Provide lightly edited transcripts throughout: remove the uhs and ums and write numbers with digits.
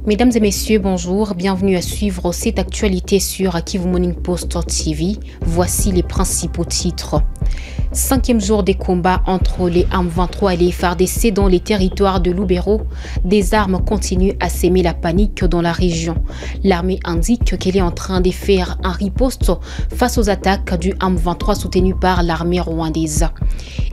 Mesdames et messieurs, bonjour, bienvenue à suivre cette actualité sur Kivu Morning Post TV. Voici les principaux titres. 5e jour des combats entre les M23 et les FARDC dans les territoires de Lubero. Des armes continuent à s'aimer la panique dans la région. L'armée indique qu'elle est en train de faire un riposte face aux attaques du M23 soutenu par l'armée rwandaise.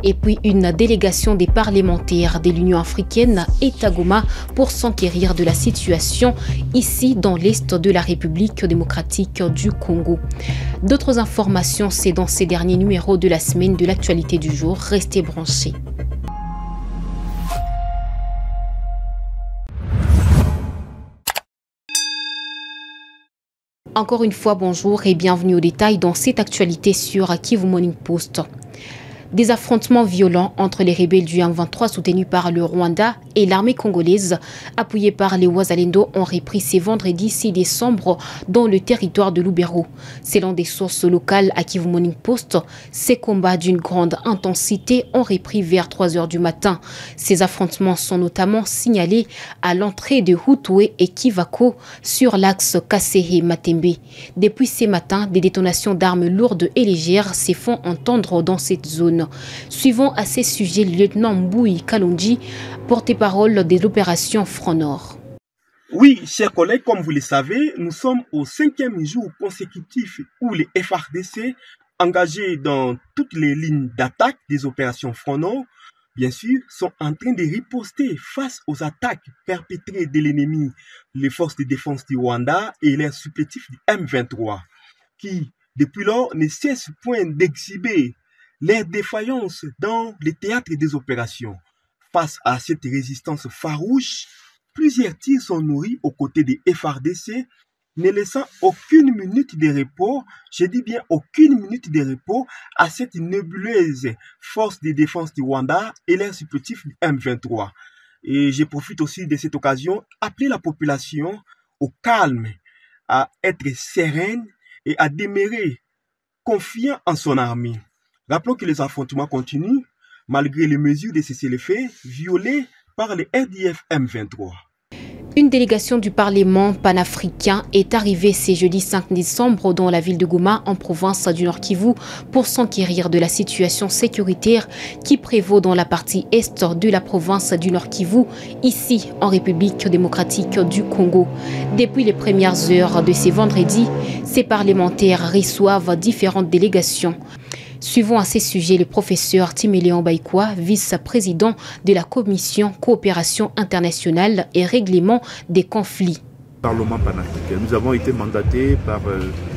Et puis une délégation des parlementaires de l'Union africaine est à Goma pour s'enquérir de la situation ici dans l'est de la République démocratique du Congo. D'autres informations, c'est dans ces derniers numéros de la semaine de l'actualité du jour. Restez branchés. Encore une fois, bonjour et bienvenue aux détails dans cette actualité sur Kivu Morning Post. Des affrontements violents entre les rebelles du M23 soutenus par le Rwanda et l'armée congolaise appuyée par les Wazalendo ont repris ce vendredi 6 décembre dans le territoire de Lubero. Selon des sources locales à Kivu Morning Post, ces combats d'une grande intensité ont repris vers 3 h du matin. Ces affrontements sont notamment signalés à l'entrée de Hutoué et Kivako sur l'axe Kasehe-Matembe. Depuis ce matin, des détonations d'armes lourdes et légères se font entendre dans cette zone. Suivant à ces sujets le lieutenant Mbouy Kalonji, porte-parole de l'opération Front Nord. Oui, chers collègues, comme vous le savez, nous sommes au 5e jour consécutif où les FARDC, engagés dans toutes les lignes d'attaque des opérations Front Nord, bien sûr, sont en train de riposter face aux attaques perpétrées de l'ennemi, les forces de défense du Rwanda et leurs supplétifs du M23, qui, depuis lors, ne cessent point d'exhiber leur défaillance dans les théâtres des opérations. Face à cette résistance farouche, plusieurs tirs sont nourris aux côtés des FARDC, ne laissant aucune minute de repos, je dis bien aucune minute de repos, à cette nébuleuse force de défense du Rwanda et leur supplétif du M23. Et je profite aussi de cette occasion appeler la population au calme, à être sereine et à demeurer confiant en son armée. Rappelons que les affrontements continuent malgré les mesures de cessez-le-feu violées par les RDF M23. Une délégation du Parlement panafricain est arrivée ce jeudi 5 décembre dans la ville de Goma, en province du Nord Kivu, pour s'enquérir de la situation sécuritaire qui prévaut dans la partie est de la province du Nord Kivu, ici en République démocratique du Congo. Depuis les premières heures de ce vendredi, ces parlementaires reçoivent différentes délégations. Suivant à ces sujets le professeur Timéléon Baïkoua, vice-président de la commission coopération internationale et règlement des conflits. Parlement panafricain. Nous avons été mandatés par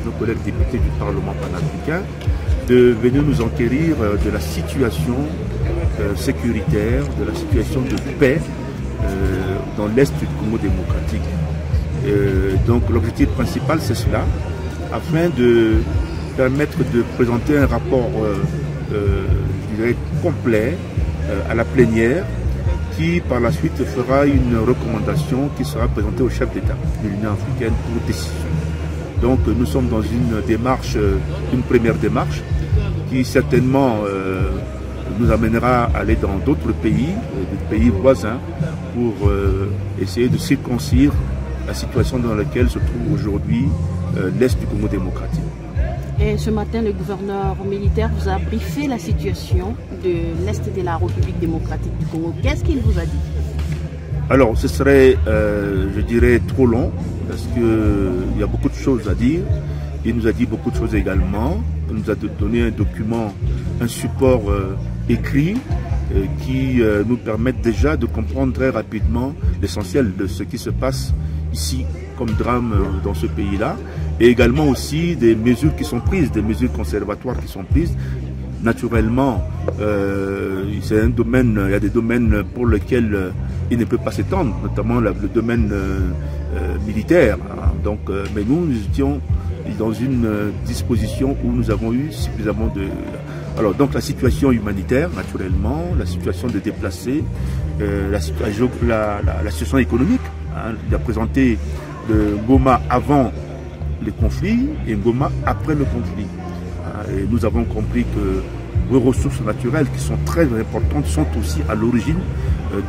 nos collègues députés du Parlement panafricain de venir nous enquérir de la situation sécuritaire, de la situation de paix dans l'Est du Congo démocratique. Donc l'objectif principal c'est cela, afin de permettre de présenter un rapport je dirais, complet à la plénière qui par la suite fera une recommandation qui sera présentée au chef d'État de l'Union africaine pour décision. Donc nous sommes dans une démarche, une première démarche qui certainement nous amènera à aller dans d'autres pays, des pays voisins, pour essayer de circonscrire la situation dans laquelle se trouve aujourd'hui l'Est du Congo démocratique. Et ce matin, le gouverneur militaire vous a briefé la situation de l'Est de la République démocratique du Congo. Qu'est-ce qu'il vous a dit? Alors, ce serait, je dirais, trop long, parce qu'il y a beaucoup de choses à dire. Il nous a dit beaucoup de choses également. Il nous a donné un document, un support écrit qui nous permettent déjà de comprendre très rapidement l'essentiel de ce qui se passe ici comme drame dans ce pays-là, et également aussi des mesures qui sont prises, des mesures conservatoires qui sont prises. Naturellement, c'est un domaine, il y a des domaines pour lesquels il ne peut pas s'étendre, notamment le domaine militaire. Hein. Donc, mais nous étions dans une disposition où nous avons eu suffisamment de... Alors, donc la situation humanitaire, naturellement, la situation des déplacés, la situation économique. Hein. Il a présenté Goma avant les conflits et Goma après le conflit. Et nous avons compris que vos ressources naturelles, qui sont très importantes, sont aussi à l'origine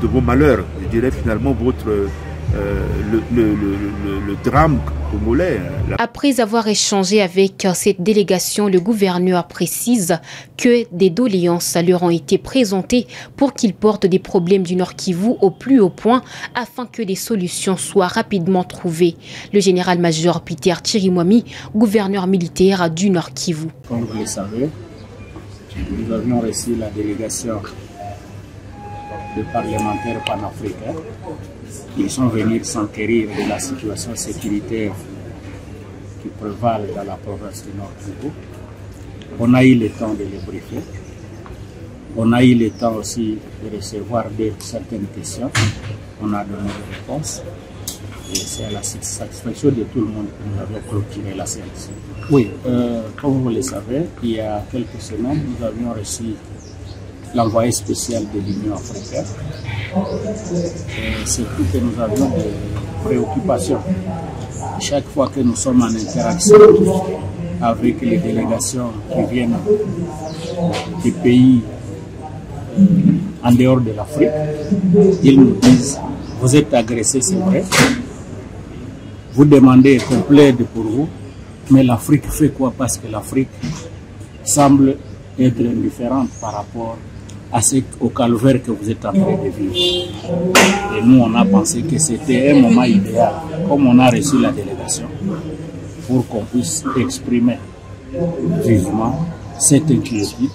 de vos malheurs. Je dirais finalement votre le drame congolais. Après avoir échangé avec cette délégation, le gouverneur précise que des doléances leur ont été présentées pour qu'ils portent des problèmes du Nord Kivu au plus haut point afin que des solutions soient rapidement trouvées. Le général-major Peter Chirimwami, gouverneur militaire du Nord Kivu. Comme vous le savez, nous avions reçu la délégation des parlementaires panafricains. Ils sont venus s'enquérir de la situation sécuritaire qui prévale dans la province du Nord Kivu. On a eu le temps de les briefer. On a eu le temps aussi de recevoir certaines questions. On a donné des réponses. Et c'est à la satisfaction de tout le monde que nous avons clôturé la séance. Oui, comme vous le savez, il y a quelques semaines, nous avions reçu l'envoyé spécial de l'Union africaine. Surtout que nous avions des préoccupations. Chaque fois que nous sommes en interaction avec les délégations qui viennent des pays en dehors de l'Afrique, ils nous disent, vous êtes agressés, c'est vrai. Vous demandez qu'on plaide pour vous, mais l'Afrique fait quoi? Parce que l'Afrique semble être indifférente par rapport au calvaire que vous êtes en train de vivre. Et nous, on a pensé que c'était un moment idéal, comme on a reçu la délégation, pour qu'on puisse exprimer vivement cette inquiétude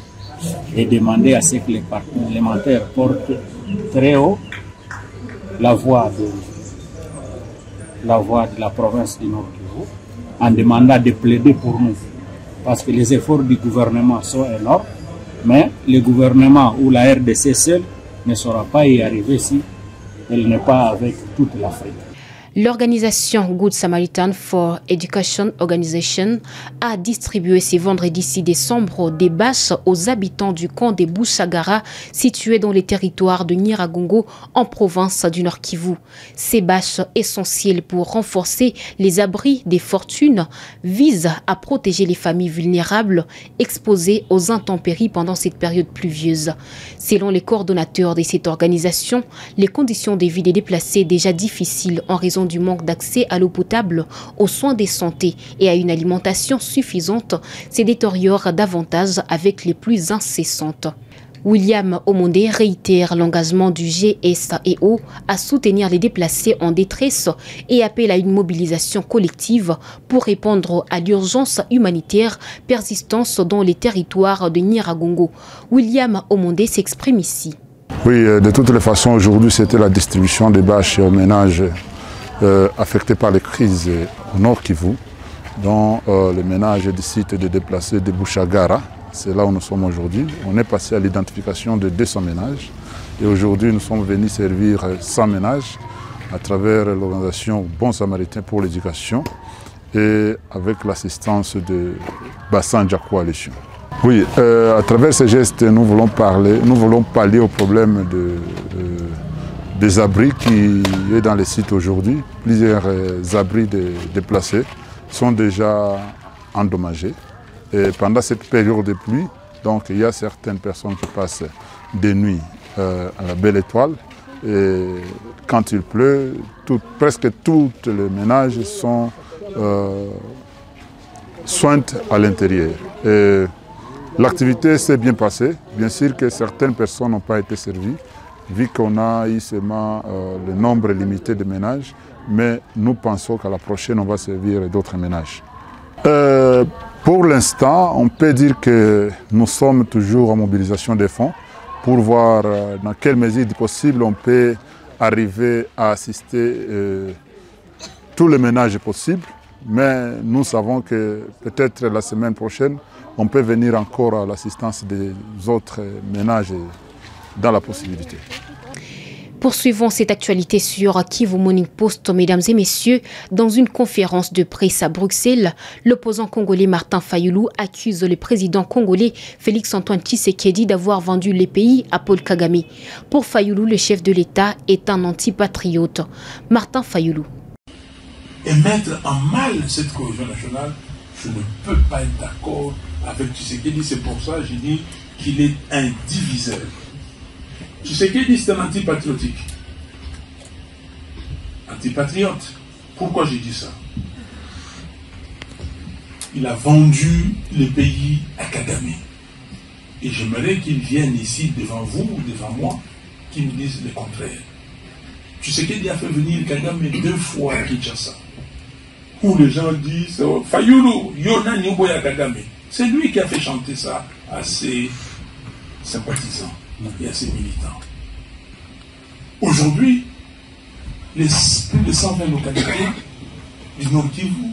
et demander à ce que les parlementaires portent très haut la voix de la province du Nord Kivu en demandant de plaider pour nous. Parce que les efforts du gouvernement sont énormes, mais le gouvernement ou la RDC seule ne saura pas y arriver si elle n'est pas avec toute l'Afrique. L'organisation Good Samaritan for Education Organization a distribué ce vendredi 6 décembre des bâches aux habitants du camp des Bouchagara situé dans les territoires de Nyiragongo en province du Nord Kivu. Ces bâches essentielles pour renforcer les abris des fortunes visent à protéger les familles vulnérables exposées aux intempéries pendant cette période pluvieuse. Selon les coordonnateurs de cette organisation, les conditions de vie des déplacés déjà difficiles en raison du manque d'accès à l'eau potable, aux soins de santé et à une alimentation suffisante se détériorent davantage avec les pluies incessantes. William Omonde réitère l'engagement du GSAEO à soutenir les déplacés en détresse et appelle à une mobilisation collective pour répondre à l'urgence humanitaire persistante dans les territoires de Nyiragongo. William Omonde s'exprime ici. Oui, de toutes les façons, aujourd'hui, c'était la distribution des bâches aux ménages affectés par les crises au Nord Kivu, dont le ménage du site de déplacés de Bouchagara. C'est là où nous sommes aujourd'hui. On est passé à l'identification de 200 ménages et aujourd'hui nous sommes venus servir 100 ménages à travers l'organisation Bon Samaritain pour l'éducation et avec l'assistance de Bassanja Coalition. Oui, à travers ces gestes, nous voulons pallier au problème des abris qui est dans les sites aujourd'hui. Plusieurs abris déplacés sont déjà endommagés. Et pendant cette période de pluie, donc, il y a certaines personnes qui passent des nuits à la Belle Étoile. Et quand il pleut, presque tous les ménages sont sointés à l'intérieur. L'activité s'est bien passée. Bien sûr que certaines personnes n'ont pas été servies, vu qu'on a eu seulement le nombre limité de ménages, mais nous pensons qu'à la prochaine, on va servir d'autres ménages. Pour l'instant, on peut dire que nous sommes toujours en mobilisation des fonds pour voir dans quelle mesure possible on peut arriver à assister tous les ménages possibles. Mais nous savons que peut-être la semaine prochaine, on peut venir encore à l'assistance des autres ménages dans la possibilité. Poursuivons cette actualité sur Kivu Morning Post, mesdames et messieurs. Dans une conférence de presse à Bruxelles, l'opposant congolais Martin Fayulu accuse le président congolais Félix-Antoine Tshisekedi d'avoir vendu les pays à Paul Kagame. Pour Fayulu, le chef de l'État est un antipatriote. Martin Fayulu. Et mettre en mal cette cohésion nationale, je ne peux pas être d'accord avec Tshisekedi. C'est pour ça que je dis qu'il est un diviseur. Tshisekedi, c'est un antipatriotique. antipatriote. Pourquoi j'ai dit ça? Il a vendu le pays à Kagame. Et j'aimerais qu'il vienne ici devant vous ou devant moi, qu'il me dise le contraire. Tshisekedi a fait venir Kagame 2 fois à Kinshasa. Où les gens disent Fayulu, Yona Nyoboya Kagame. C'est lui qui a fait chanter ça à ses sympathisants et à ses militants. Aujourd'hui, les plus de 120 localités du Nord Kivu,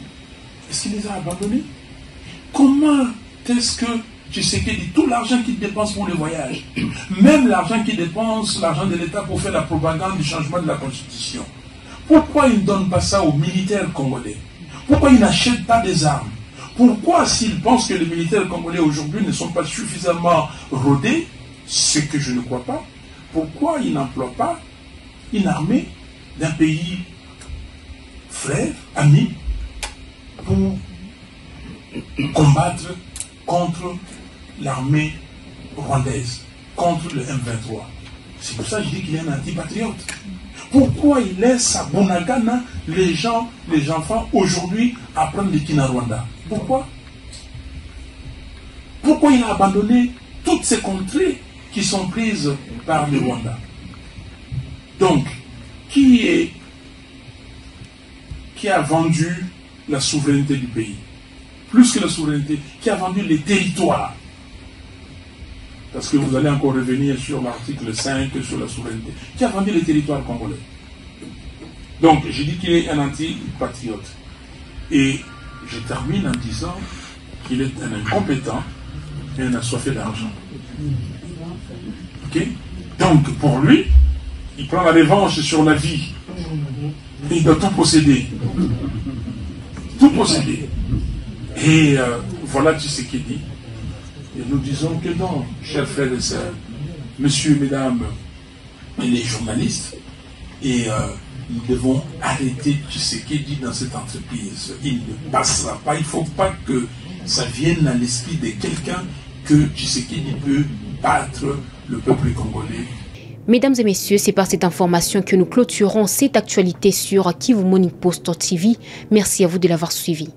est-ce qu'il les a abandonnés? Comment est-ce que Tshisekedi, tout l'argent qu'il dépense pour le voyage, même l'argent qu'il dépense, l'argent de l'État pour faire la propagande du changement de la Constitution, pourquoi il ne donne pas ça aux militaires congolais? Pourquoi il n'achète pas des armes? Pourquoi, s'il pense que les militaires congolais aujourd'hui ne sont pas suffisamment rodés, ce que je ne crois pas, pourquoi il n'emploie pas une armée d'un pays frère, ami, pour combattre contre l'armée rwandaise, contre le M23? C'est pour ça que je dis qu'il est un antipatriote. Pourquoi il laisse à Bunagana les enfants aujourd'hui apprendre le Kinyarwanda? Pourquoi? Pourquoi il a abandonné toutes ces contrées qui sont prises par le Rwanda? Donc, qui a vendu la souveraineté du pays? Plus que la souveraineté, qui a vendu les territoires? Parce que vous allez encore revenir sur l'article 5, sur la souveraineté. Qui a vendu les territoires congolais? Donc, j'ai dit qu'il est un anti-patriote. Et je termine en disant qu'il est un incompétent et un assoiffé d'argent. Ok? Donc, pour lui, il prend la revanche sur la vie. Et il doit tout posséder. Tout posséder. Et voilà Tshisekedi. Et nous disons que non, chers frères et sœurs, messieurs, mesdames, et les journalistes, et nous devons arrêter Tshisekedi dans cette entreprise. Il ne passera pas, il ne faut pas que ça vienne à l'esprit de quelqu'un que Tshisekedi peut battre le peuple congolais. Mesdames et messieurs, c'est par cette information que nous clôturons cette actualité sur Kivu Morning Post TV. Merci à vous de l'avoir suivi.